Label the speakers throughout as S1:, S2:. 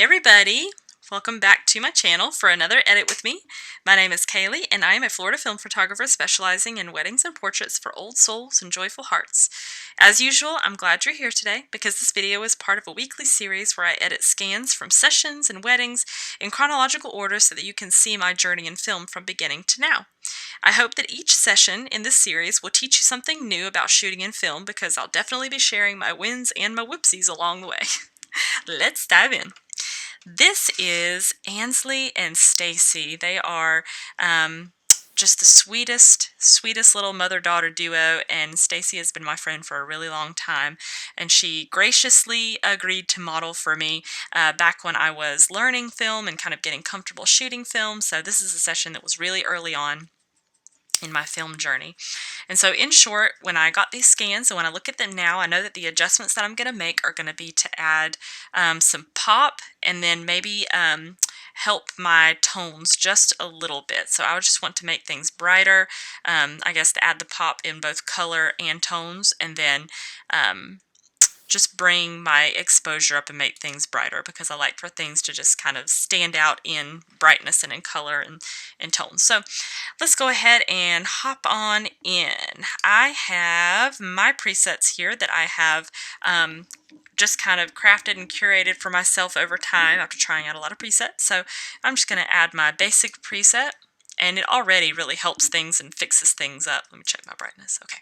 S1: everybody, welcome back to my channel for another edit with me. My name is Kaylee and I am a Florida film photographer specializing in weddings and portraits for old souls and joyful hearts. As usual, I'm glad you're here today because this video is part of a weekly series where I edit scans from sessions and weddings in chronological order so that you can see my journey in film from beginning to now. I hope that each session in this series will teach you something new about shooting in film because I'll definitely be sharing my wins and my whoopsies along the way. Let's dive in. This is Ansley and Stacy. They are just the sweetest little mother-daughter duo, and Stacy has been my friend for a really long time, and she graciously agreed to model for me back when I was learning film and kind of getting comfortable shooting film. So this is a session that was really early on in my film journey. And so in short, when I got these scans and when I look at them now, I know that the adjustments that I'm going to make are going to be to add some pop and then maybe help my tones just a little bit. So I would just want to make things brighter, I guess to add the pop in both color and tones, and then just bring my exposure up and make things brighter because I like for things to just kind of stand out in brightness and in color and tones. So let's go ahead and hop on in. I have my presets here that I have just kind of crafted and curated for myself over time after trying out a lot of presets. So I'm just going to add my basic preset, and it already really helps things and fixes things up. Let me check my brightness. Okay.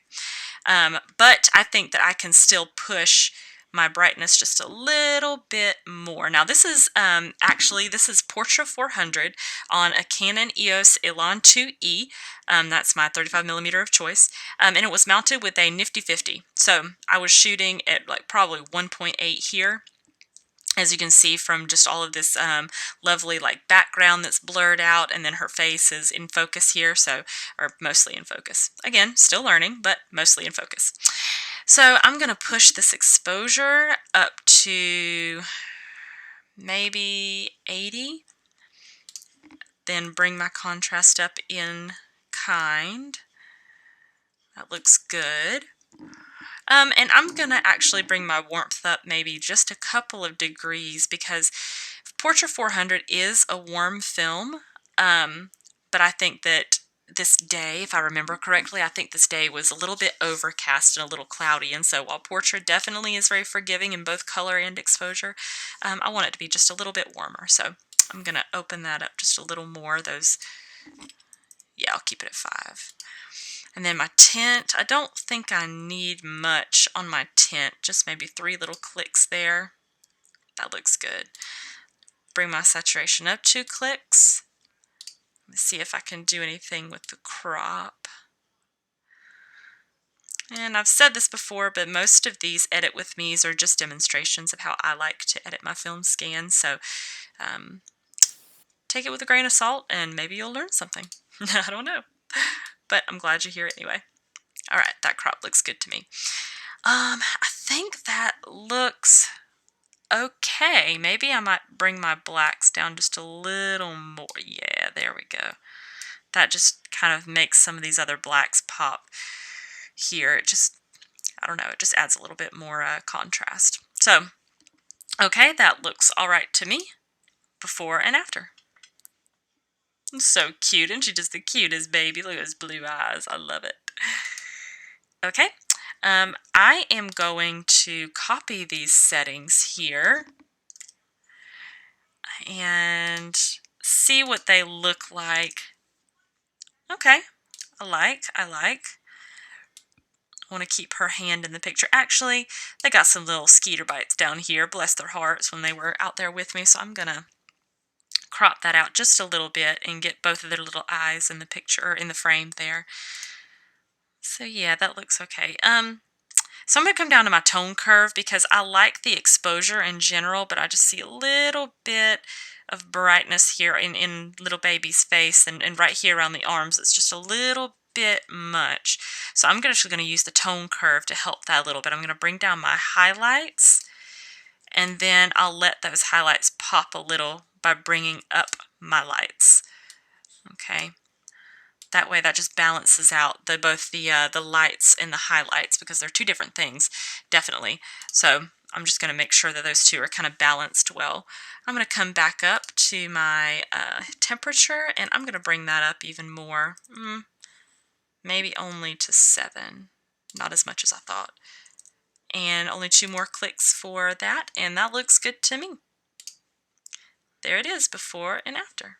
S1: But I think that I can still push my brightness just a little bit more. Now this is this is Portra 400 on a Canon EOS Elan 2E. That's my 35mm of choice, and it was mounted with a nifty 50. So I was shooting at like probably 1.8 here, as you can see from just all of this lovely like background that's blurred out, and then her face is in focus here, or mostly in focus. Again, still learning, but mostly in focus. So I'm going to push this exposure up to maybe 80, then bring my contrast up in kind. That looks good. And I'm going to actually bring my warmth up maybe just a couple of degrees because Portra 400 is a warm film, but I think that this day, if I remember correctly, I think this day was a little bit overcast and a little cloudy, and so while Portra definitely is very forgiving in both color and exposure, I want it to be just a little bit warmer. So I'm going to open that up just a little more. Yeah, I'll keep it at 5. And then my tint, I don't think I need much on my tint, just maybe 3 little clicks there. That looks good. Bring my saturation up 2 clicks. Let's see if I can do anything with the crop. And I've said this before, but most of these edit with me's are just demonstrations of how I like to edit my film scans. So take it with a grain of salt and maybe you'll learn something. I don't know. But I'm glad you're here anyway. All right, that crop looks good to me. I think that looks okay. Maybe I might bring my blacks down just a little more. Yeah, there we go. That just kind of makes some of these other blacks pop here. It just, I don't know, it just adds a little bit more contrast. So, okay, that looks all right to me, before and after. So cute, and she's just the cutest baby. Look at his blue eyes. I love it. Okay, I am going to copy these settings here and see what they look like. Okay, I like. I want to keep her hand in the picture. Actually, they got some little skeeter bites down here, bless their hearts, when they were out there with me, so I'm going to crop that out just a little bit and get both of their little eyes in the picture, or in the frame there. So yeah, that looks okay. So I'm going to come down to my tone curve because I like the exposure in general, but I just see a little bit of brightness here in little baby's face and right here around the arms. It's just a little bit much. So I'm actually going to use the tone curve to help that a little bit. I'm going to bring down my highlights, and then I'll let those highlights pop a little by bringing up my lights. Okay. That way that just balances out both the lights and the highlights because they're two different things, definitely. So I'm just going to make sure that those two are kind of balanced well. I'm going to come back up to my temperature, and I'm going to bring that up even more. Maybe only to 7. Not as much as I thought. And only 2 more clicks for that, and that looks good to me. There it is, before and after.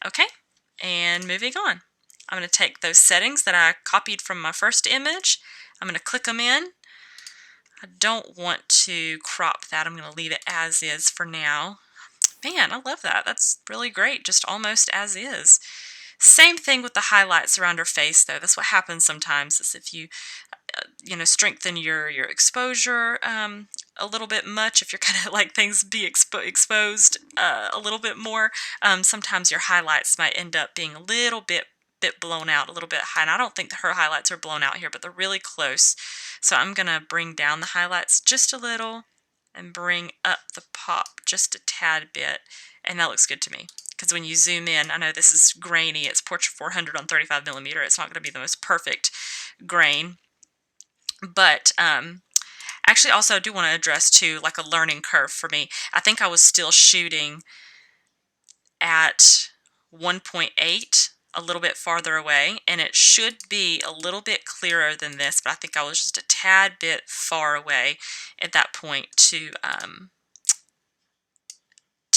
S1: Okay, and moving on. I'm going to take those settings that I copied from my first image. I'm going to click them in. I don't want to crop that. I'm going to leave it as is for now. Man, I love that. That's really great, just almost as is. Same thing with the highlights around her face, though. That's what happens sometimes, is if you strengthen your exposure a little bit much, if you're kind of like things be exposed a little bit more, sometimes your highlights might end up being a little bit blown out, a little bit high. And I don't think that her highlights are blown out here, but they're really close. So I'm gonna bring down the highlights just a little and bring up the pop just a tad bit, and that looks good to me. Because when you zoom in, I know this is grainy, it's Portra 400 on 35mm, it's not going to be the most perfect grain. But actually also I do want to address too, like a learning curve for me. I think I was still shooting at 1.8, a little bit farther away, and it should be a little bit clearer than this, but I think I was just a tad bit far away at that point to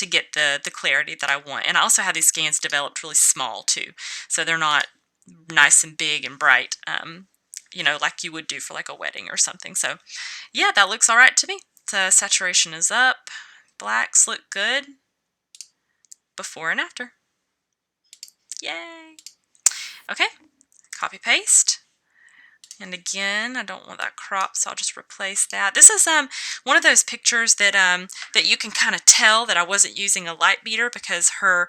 S1: get the clarity that I want. And I also have these scans developed really small too, so they're not nice and big and bright, like you would do for like a wedding or something. So yeah, that looks all right to me. The saturation is up. Blacks look good. Before and after. Yay. Okay, copy paste. And again, I don't want that crop, so I'll just replace that. This is one of those pictures that that you can kind of tell that I wasn't using a light beater, because her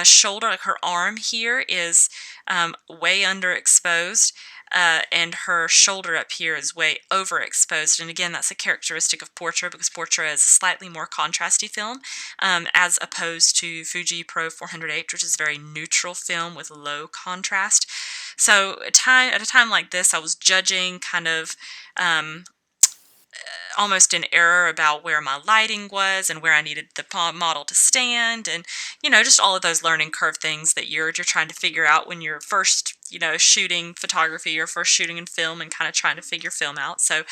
S1: shoulder, like her arm here, is way underexposed. And her shoulder up here is way overexposed. And again, that's a characteristic of Portra, because Portra is a slightly more contrasty film, as opposed to Fuji Pro 400H, which is a very neutral film with low contrast. So at a time like this, I was judging kind of almost in error about where my lighting was and where I needed the model to stand, and just all of those learning curve things that you're trying to figure out when you're first shooting photography or first shooting in film and kind of trying to figure film out. So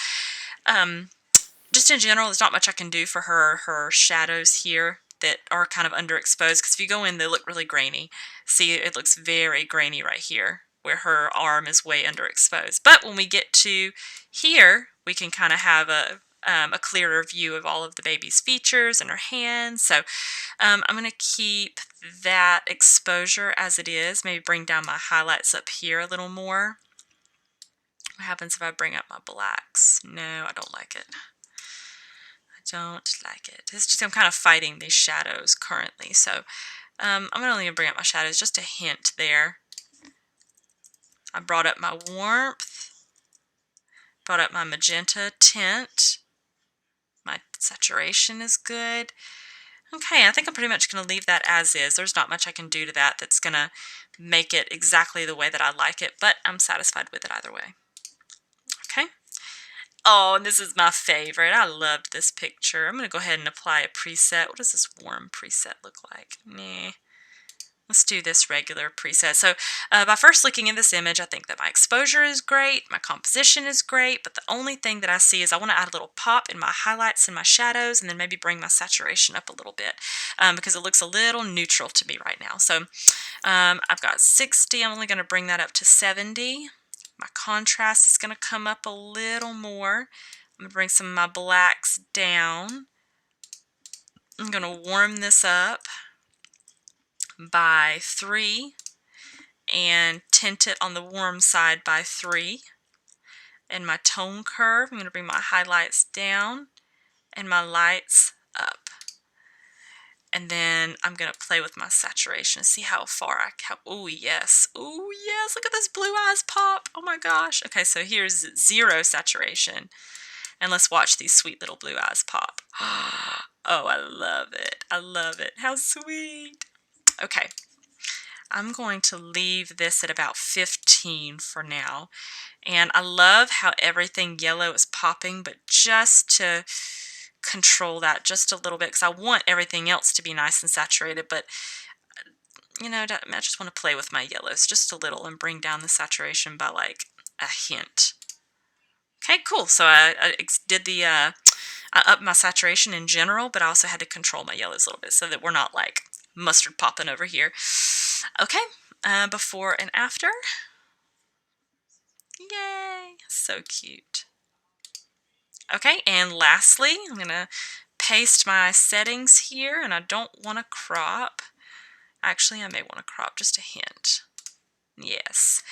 S1: just in general, there's not much I can do for her shadows here that are kind of underexposed, because if you go in, they look really grainy. See, it looks very grainy right here where her arm is way underexposed. But when we get to here, we can kind of have a clearer view of all of the baby's features and her hands. So I'm going to keep that exposure as it is, maybe bring down my highlights up here a little more. What happens if I bring up my blacks? No, I don't like it. I don't like it. It's just I'm kind of fighting these shadows currently. So I'm only going to bring up my shadows just a hint there. I brought up my warmth, brought up my magenta tint. My saturation is good. Okay, I think I'm pretty much going to leave that as is. There's not much I can do to that that's going to make it exactly the way that I like it, but I'm satisfied with it either way. Okay. Oh, and this is my favorite. I loved this picture. I'm going to go ahead and apply a preset. What does this warm preset look like? Nah. Let's do this regular preset. So by first looking at this image, I think that my exposure is great, my composition is great, but the only thing that I see is I want to add a little pop in my highlights and my shadows, and then maybe bring my saturation up a little bit, because it looks a little neutral to me right now. So I've got 60. I'm only going to bring that up to 70. My contrast is going to come up a little more. I'm going to bring some of my blacks down. I'm going to warm this up by 3 and tint it on the warm side by 3. And my tone curve, I'm going to bring my highlights down and my lights up. And then I'm going to play with my saturation and see how far I can. Oh yes, look at this blue eyes pop. Oh my gosh. Okay, so here's 0 saturation. And let's watch these sweet little blue eyes pop. Oh, I love it. I love it. How sweet. Okay. I'm going to leave this at about 15 for now. And I love how everything yellow is popping, but just to control that just a little bit, because I want everything else to be nice and saturated, but you know, I just want to play with my yellows just a little and bring down the saturation by like a hint. Okay, cool. So I did the, I upped my saturation in general, but I also had to control my yellows a little bit so that we're not like mustard popping over here. Okay, before and after. Yay, so cute. Okay, and lastly, I'm going to paste my settings here, and I don't want to crop. Actually, I may want to crop just a hint. Yes.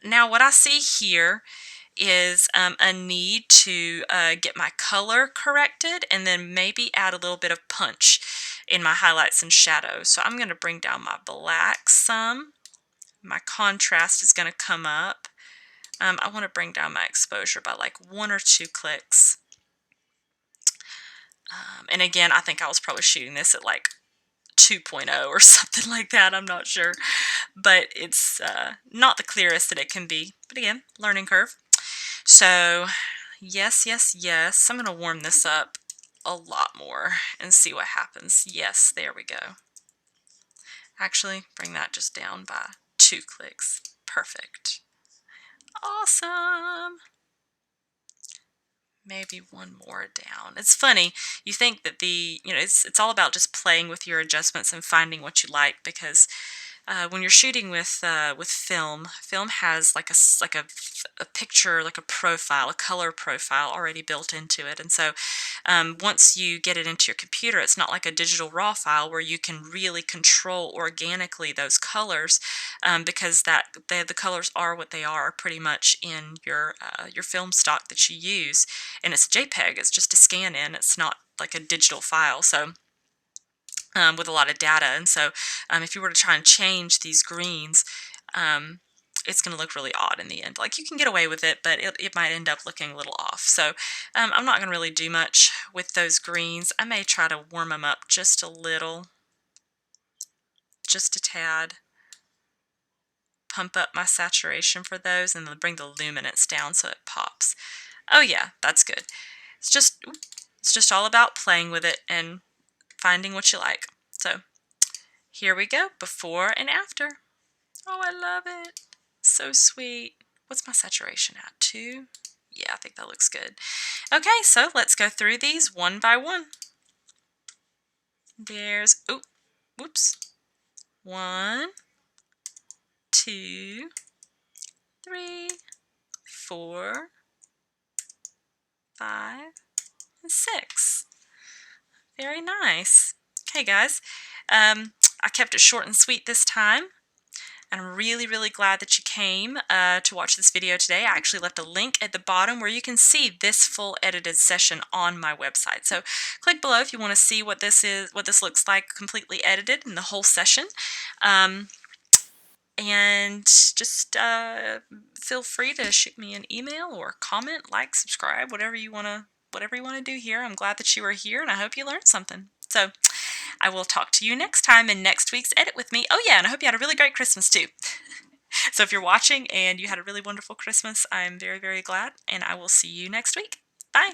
S1: Now what I see here is a need to get my color corrected and then maybe add a little bit of punch in my highlights and shadows. So I'm going to bring down my black some. My contrast is going to come up. I want to bring down my exposure by like 1 or 2 clicks. And again, I think I was probably shooting this at like 2.0 or something like that. I'm not sure. But it's not the clearest that it can be. But again, learning curve. So yes, yes, yes. I'm going to warm this up a lot more and see what happens. Yes, there we go. Actually, bring that just down by 2 clicks. Perfect. Awesome. Maybe 1 more down. It's funny. You think that it's all about just playing with your adjustments and finding what you like, because when you're shooting with film has like a picture, like a profile, a color profile already built into it. And so once you get it into your computer, it's not like a digital raw file where you can really control organically those colors, because the colors are what they are pretty much in your film stock that you use, and it's JPEG. It's just a scan in. It's not like a digital file. So with a lot of data. And so if you were to try and change these greens, it's going to look really odd in the end. Like, you can get away with it, but it might end up looking a little off. So I'm not going to really do much with those greens. I may try to warm them up just a little, just a tad. Pump up my saturation for those and then bring the luminance down so it pops. Oh yeah, that's good. It's just all about playing with it and finding what you like. So here we go, before and after. Oh, I love it. So sweet. What's my saturation at? 2? Yeah, I think that looks good. Okay, so let's go through these one by one. There's, oh, whoops. 1, 2, 3, 4, 5, and 6. Very nice. Okay, guys. I kept it short and sweet this time. And I'm really, really glad that you came to watch this video today. I actually left a link at the bottom where you can see this full edited session on my website. So click below if you want to see what this looks like completely edited in the whole session. And just feel free to shoot me an email or comment, like, subscribe, whatever you want to do here. I'm glad that you are here, and I hope you learned something. So I will talk to you next time in next week's Edit with me. Oh yeah, and I hope you had a really great Christmas too. So if you're watching and you had a really wonderful Christmas, I'm very, very glad, and I will see you next week. Bye!